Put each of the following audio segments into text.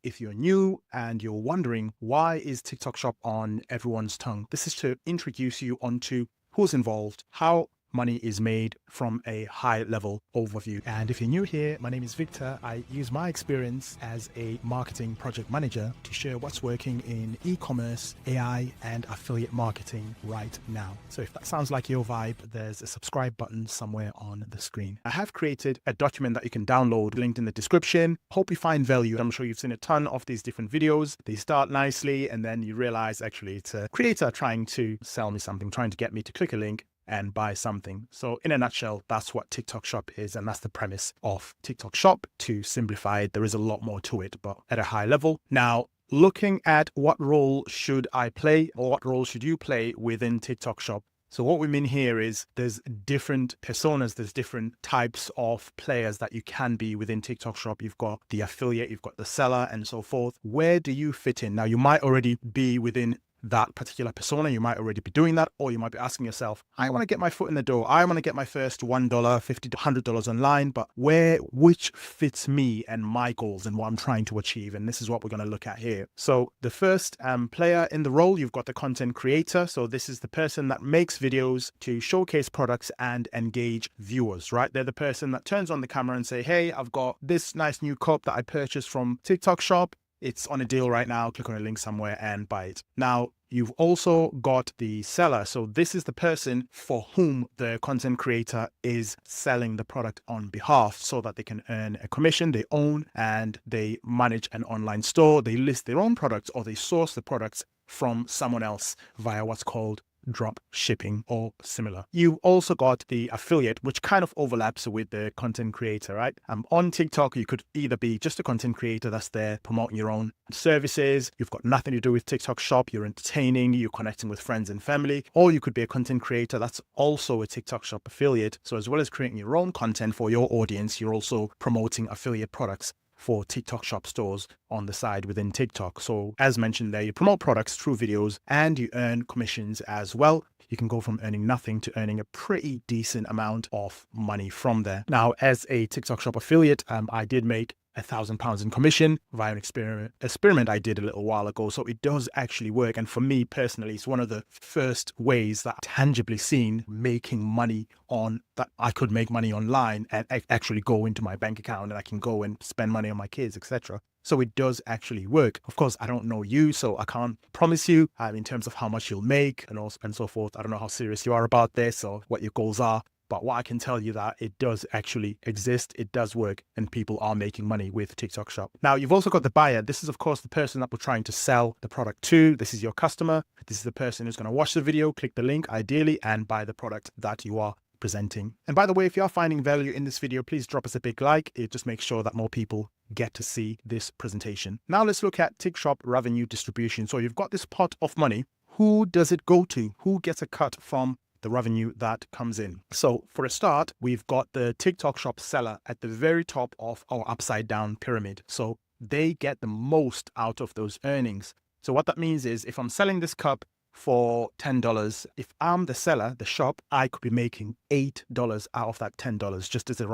If you're new and you're wondering why is TikTok Shop on everyone's tongue, this is to introduce you onto who's involved, how money is made from a high level overview. And if you're new here, my name is Victor. I use my experience as a marketing project manager to share what's working in e-commerce, AI, and affiliate marketing right now. So if that sounds like your vibe, there's a subscribe button somewhere on the screen. I have created a document that you can download, linked in the description. Hope you find value. I'm sure you've seen a ton of these different videos. They start nicely and then you realize actually it's a creator trying to sell me something, trying to get me to click a link and buy something. So in a nutshell, that's what TikTok Shop is. And that's the premise of TikTok Shop. To simplify it, there is a lot more to it, but at a high level. Now, looking at what role should I play or what role should you play within TikTok Shop? So what we mean here is there's different personas, there's different types of players that you can be within TikTok Shop. You've got the affiliate, you've got the seller and so forth. Where do you fit in? Now, you might already be within that particular persona. You might already be doing that, or you might be asking yourself, I want to get my foot in the door. I want to get my first $1, $50 to $100 online, but which fits me and my goals and what I'm trying to achieve? And this is what we're going to look at here. So the first player in the role, you've got the content creator. So this is the person that makes videos to showcase products and engage viewers, right? They're the person that turns on the camera and say, hey, I've got this nice new cup that I purchased from TikTok Shop. It's on a deal right now. Click on a link somewhere and buy it. Now, you've also got the seller. So this is the person for whom the content creator is selling the product on behalf so that they can earn a commission. They own and they manage an online store. They list their own products or they source the products from someone else via what's called drop shipping or similar. You've also got the affiliate, which kind of overlaps with the content creator, right? On TikTok, you could either be just a content creator that's there promoting your own services. You've got nothing to do with TikTok Shop. You're entertaining, you're connecting with friends and family, or you could be a content creator that's also a TikTok Shop affiliate. So as well as creating your own content for your audience, you're also promoting affiliate products for TikTok Shop stores on the side within TikTok. So as mentioned there, you promote products through videos and you earn commissions as well. You can go from earning nothing to earning a pretty decent amount of money from there. Now, as a TikTok Shop affiliate, I did make £1,000 in commission via an experiment I did a little while ago. So it does actually work. And for me personally, it's one of the first ways that I've tangibly seen making money on that I could make money online and actually go into my bank account and I can go and spend money on my kids, etc. So it does actually work. Of course, I don't know you, so I can't promise you in terms of how much you'll make and so forth. I don't know how serious you are about this or what your goals are. But what I can tell you that it does actually exist, it does work, and people are making money with TikTok Shop. Now, you've also got the buyer. This is, of course, the person that we're trying to sell the product to. This is your customer. This is the person who's going to watch the video, click the link, ideally, and buy the product that you are presenting. And by the way, if you are finding value in this video, please drop us a big like. It just makes sure that more people get to see this presentation. Now, let's look at TikTok Shop revenue distribution. So you've got this pot of money. Who does it go to? Who gets a cut from the revenue that comes in? So for a start, we've got the TikTok Shop seller at the very top of our upside down pyramid. So they get the most out of those earnings. So what that means is if I'm selling this cup for $10, if I'm the seller, the shop, I could be making $8 out of that $10, just as a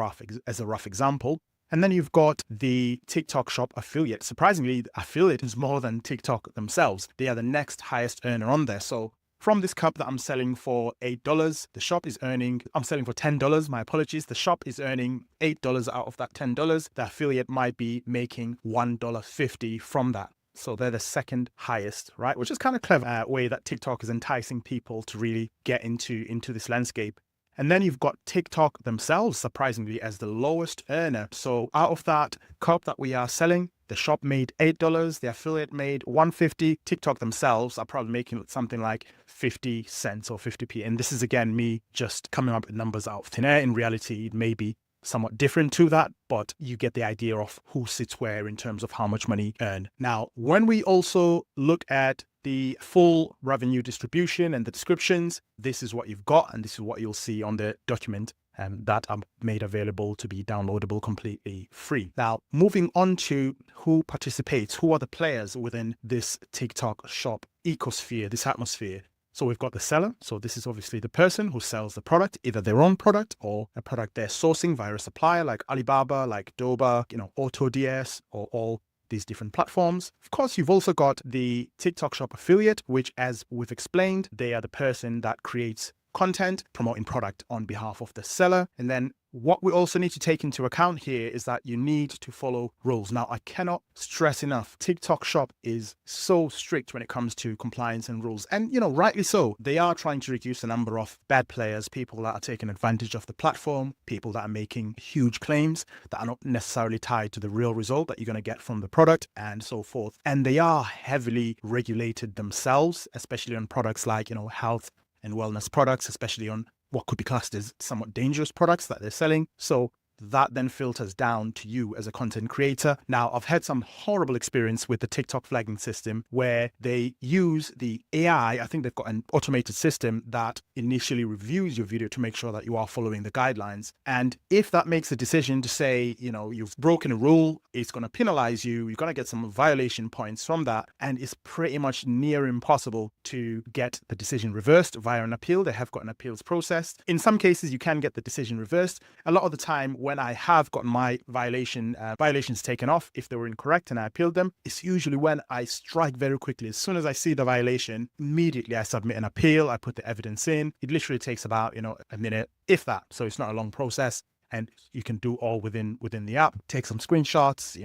rough example. And then you've got the TikTok Shop affiliate. Surprisingly, the affiliate is more than TikTok themselves. They are the next highest earner on there. So from this cup that I'm selling for $8, the shop is earning, I'm selling for $10, my apologies. The shop is earning $8 out of that $10. The affiliate might be making $1.50 from that. So they're the second highest, right? Which is kind of clever way that TikTok is enticing people to really get into this landscape. And then you've got TikTok themselves, surprisingly, as the lowest earner. So out of that cup that we are selling, the shop made $8, the affiliate made $1.50. TikTok themselves are probably making something like 50 cents or 50p. And this is, again, me just coming up with numbers out of thin air. In reality, it may be somewhat different to that, but you get the idea of who sits where in terms of how much money earned. Now, when we also look at the full revenue distribution and the descriptions, this is what you've got, and this is what you'll see on the document that are made available to be downloadable completely free. Now, moving on to who participates, who are the players within this TikTok Shop ecosphere, this atmosphere. So we've got the seller. So this is obviously the person who sells the product, either their own product or a product they're sourcing via a supplier like Alibaba, like Doba, AutoDS, or all these different platforms. Of course, you've also got the TikTok Shop affiliate, which, as we've explained, they are the person that creates content promoting product on behalf of the seller. And then what we also need to take into account here is that you need to follow rules. Now, I cannot stress enough, TikTok Shop is so strict when it comes to compliance and rules. And, rightly so. They are trying to reduce the number of bad players, people that are taking advantage of the platform, people that are making huge claims that are not necessarily tied to the real result that you're going to get from the product and so forth. And they are heavily regulated themselves, especially on products like, health and wellness products, especially on what could be classed as somewhat dangerous products that they're selling. So that then filters down to you as a content creator. Now, I've had some horrible experience with the TikTok flagging system where they use the AI. I think they've got an automated system that initially reviews your video to make sure that you are following the guidelines. And if that makes a decision to say, you've broken a rule, it's going to penalize you, you're going to get some violation points from that. And it's pretty much near impossible to get the decision reversed via an appeal. They have got an appeals process. In some cases, you can get the decision reversed. A lot of the time, when I have gotten my violations taken off, if they were incorrect and I appealed them, it's usually when I strike very quickly. As soon as I see the violation, immediately I submit an appeal, I put the evidence in. It literally takes about, a minute, if that. So it's not a long process. And you can do all within the app. Take some screenshots,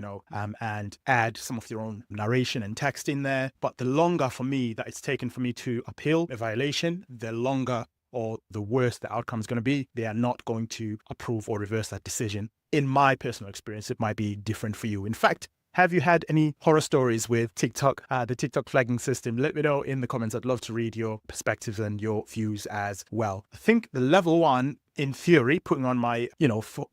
and add some of your own narration and text in there. But the longer for me that it's taken for me to appeal a violation, the longer or the worse the outcome is going to be. They are not going to approve or reverse that decision. In my personal experience, it might be different for you. In fact, have you had any horror stories with TikTok, the TikTok flagging system? Let me know in the comments. I'd love to read your perspectives and your views as well. I think the level one, in theory, putting on my,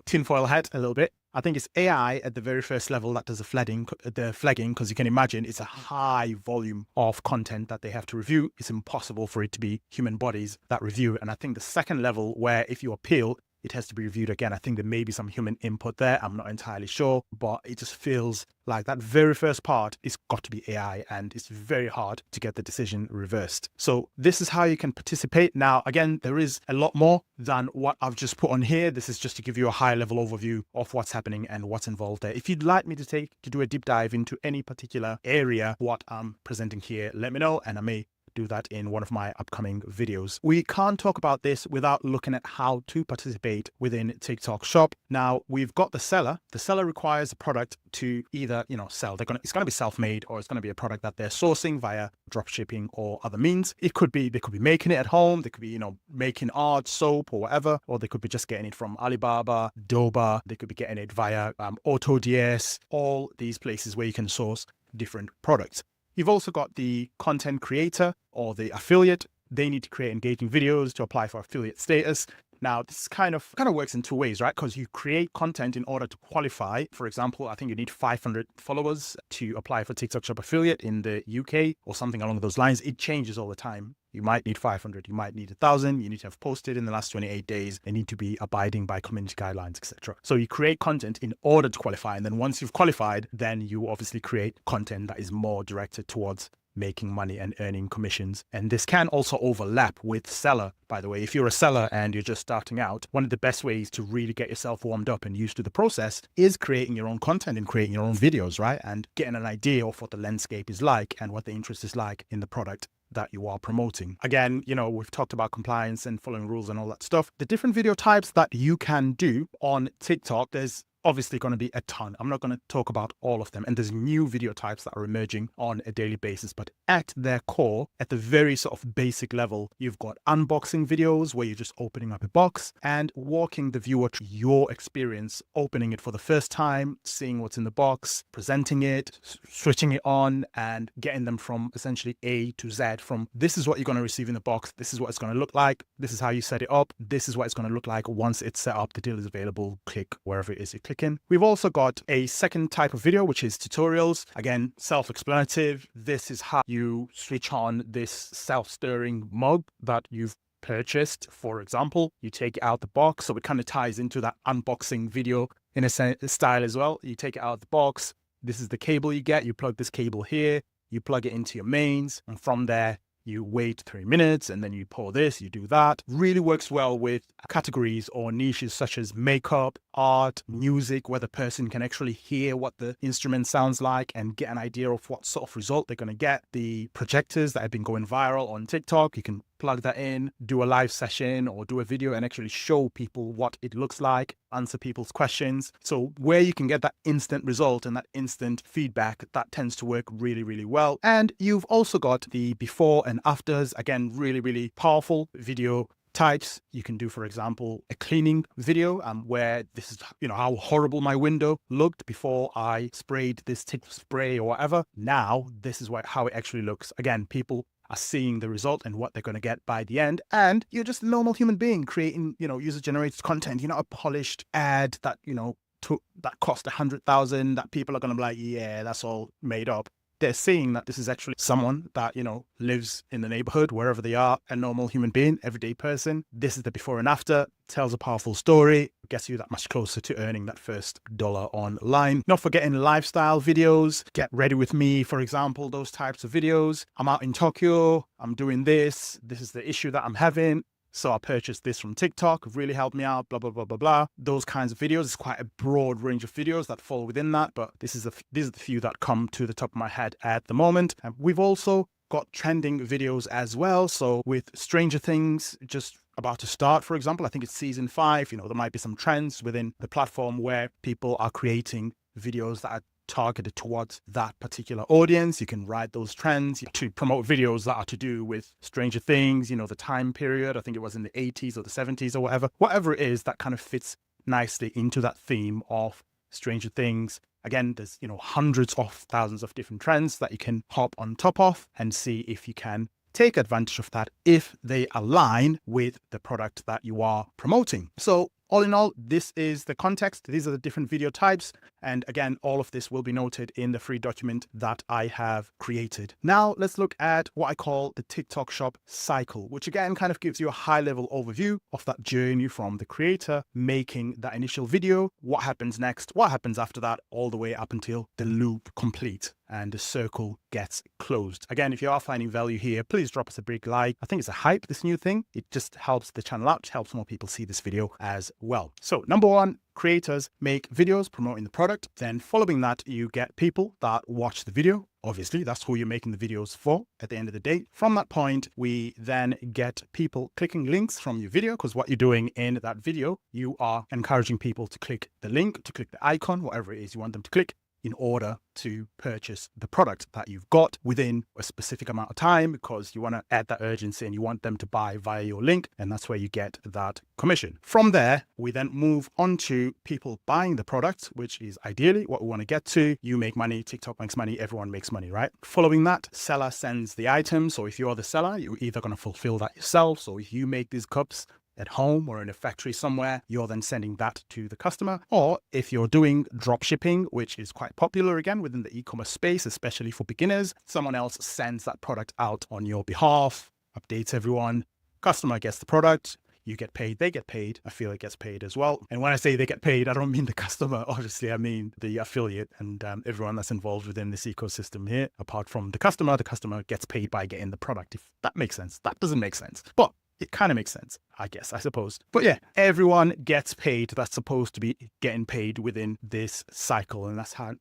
tinfoil hat a little bit, I think it's AI at the very first level that does the flagging, because you can imagine it's a high volume of content that they have to review. It's impossible for it to be human bodies that review. And I think the second level, where if you appeal, it has to be reviewed again. I think there may be some human input there. I'm not entirely sure, but it just feels like that very first part is got to be AI, and it's very hard to get the decision reversed. So this is how you can participate. Now, again, there is a lot more than what I've just put on here. This is just to give you a high level overview of what's happening and what's involved there. If you'd like me to do a deep dive into any particular area, what I'm presenting here, let me know, and I may do that in one of my upcoming videos. We can't talk about this without looking at how to participate within TikTok Shop. Now, we've got the seller. The seller requires a product to either, sell. It's going to be self-made, or it's going to be a product that they're sourcing via drop shipping or other means. They could be making it at home. They could be, making art, soap or whatever, or they could be just getting it from Alibaba, Doba. They could be getting it via AutoDS, all these places where you can source different products. You've also got the content creator or the affiliate. They need to create engaging videos to apply for affiliate status. Now, this kind of works in two ways, right? Because you create content in order to qualify. For example, I think you need 500 followers to apply for TikTok Shop affiliate in the UK or something along those lines. It changes all the time. You might need 500, you might need 1,000, you need to have posted in the last 28 days, they need to be abiding by community guidelines, etc. So you create content in order to qualify. And then once you've qualified, then you obviously create content that is more directed towards making money and earning commissions. And this can also overlap with seller, by the way. If you're a seller and you're just starting out, one of the best ways to really get yourself warmed up and used to the process is creating your own content and creating your own videos, right? And getting an idea of what the landscape is like and what the interest is like in the product that you are promoting. Again, we've talked about compliance and following rules and all that stuff. The different video types that you can do on TikTok, there's obviously going to be a ton. I'm not going to talk about all of them. And there's new video types that are emerging on a daily basis. But at their core, at the very sort of basic level, you've got unboxing videos where you're just opening up a box and walking the viewer through your experience, opening it for the first time, seeing what's in the box, presenting it, switching it on, and getting them from essentially A to Z, from this is what you're going to receive in the box, this is what it's going to look like, this is how you set it up, this is what it's going to look like once it's set up, the deal is available, click wherever it is you click in. We've also got a second type of video, which is tutorials. Again, self-explanatory. This is how you switch on this self-stirring mug that you've purchased. For example, you take it out the box. So it kind of ties into that unboxing video in a style as well. You take it out of the box. This is the cable you get. You plug this cable here. You plug it into your mains. And from there, you wait 3 minutes and then you pour this, you do that. Really works well with categories or niches such as makeup, art, music, where the person can actually hear what the instrument sounds like and get an idea of what sort of result they're going to get. The projectors that have been going viral on TikTok, you can plug that in, do a live session or do a video and actually show people what it looks like, answer people's questions. So where you can get that instant result and that instant feedback, that tends to work really, really well. And you've also got the before and afters. Again, really, really powerful video types. You can do, for example, a cleaning video where this is, how horrible my window looked before I sprayed this tip spray or whatever. Now, this is how it actually looks. Again, people are seeing the result and what they're going to get by the end. And you're just a normal human being creating, user-generated content. You're not a polished ad that, that cost 100,000 that people are going to be like, yeah, that's all made up. They're seeing that this is actually someone that, lives in the neighborhood, wherever they are, a normal human being, everyday person. This is the before and after, tells a powerful story, gets you that much closer to earning that first dollar online. Not forgetting lifestyle videos, get ready with me, for example, those types of videos. I'm out in Tokyo, I'm doing this is the issue that I'm having. So I purchased this from TikTok, really helped me out, blah, blah, blah, blah, blah. Those kinds of videos. It's quite a broad range of videos that fall within that, but these are the few that come to the top of my head at the moment. And we've also got trending videos as well. So with Stranger Things just about to start, for example, I think it's season 5, there might be some trends within the platform where people are creating videos that are targeted towards that particular audience. You can ride those trends to promote videos that are to do with Stranger Things, the time period. I think it was in the 80s or the 70s or whatever it is that kind of fits nicely into that theme of Stranger Things. Again, there's, hundreds of thousands of different trends that you can hop on top of and see if you can take advantage of that if they align with the product that you are promoting. So all in all, this is the context. These are the different video types. And again, all of this will be noted in the free document that I have created. Now, let's look at what I call the TikTok shop cycle, which again kind of gives you a high level overview of that journey from the creator making that initial video, what happens next, what happens after that, all the way up until the loop complete and the circle gets closed. Again, if you are finding value here, please drop us a big like. I think it's a hype, this new thing. It just helps the channel out, helps more people see this video as well. So number one, creators make videos promoting the product. Then following that, you get people that watch the video. Obviously, that's who you're making the videos for at the end of the day. From that point, we then get people clicking links from your video, because what you're doing in that video, you are encouraging people to click the link, to click the icon, whatever it is you want them to click, in order to purchase the product that you've got within a specific amount of time, because you want to add that urgency and you want them to buy via your link. And that's where you get that commission. From there, we then move on to people buying the product, which is ideally what we want to get to. You make money, TikTok makes money, everyone makes money, right? Following that, seller sends the item. So if you're the seller, you're either going to fulfill that yourself. So if you make these cups at home or in a factory somewhere, you're then sending that to the customer. Or if you're doing drop shipping, which is quite popular again within the e-commerce space, especially for beginners, someone else sends that product out on your behalf, updates everyone, customer gets the product, you get paid, they get paid, affiliate gets paid as well. And when I say they get paid, I don't mean the customer, obviously, I mean the affiliate and everyone that's involved within this ecosystem here. Apart from the customer gets paid by getting the product, if that makes sense. That doesn't make sense, but it kind of makes sense, I guess, I suppose. But yeah, everyone gets paid that's supposed to be getting paid within this cycle. And that's how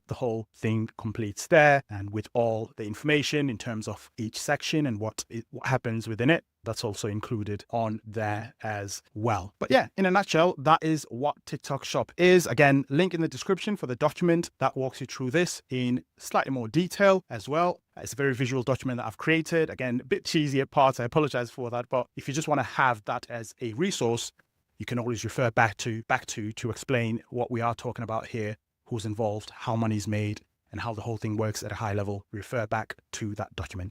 the whole thing completes there. And with all the information in terms of each section and what happens within it, that's also included on there as well. But yeah, in a nutshell, that is what TikTok Shop is. Again, link in the description for the document that walks you through this in slightly more detail as well. It's a very visual document that I've created. Again, a bit cheesy at parts. I apologize for that. But if you just want to have that as a resource, you can always refer back to explain what we are talking about here, who's involved, how money's made, and how the whole thing works at a high level. Refer back to that document.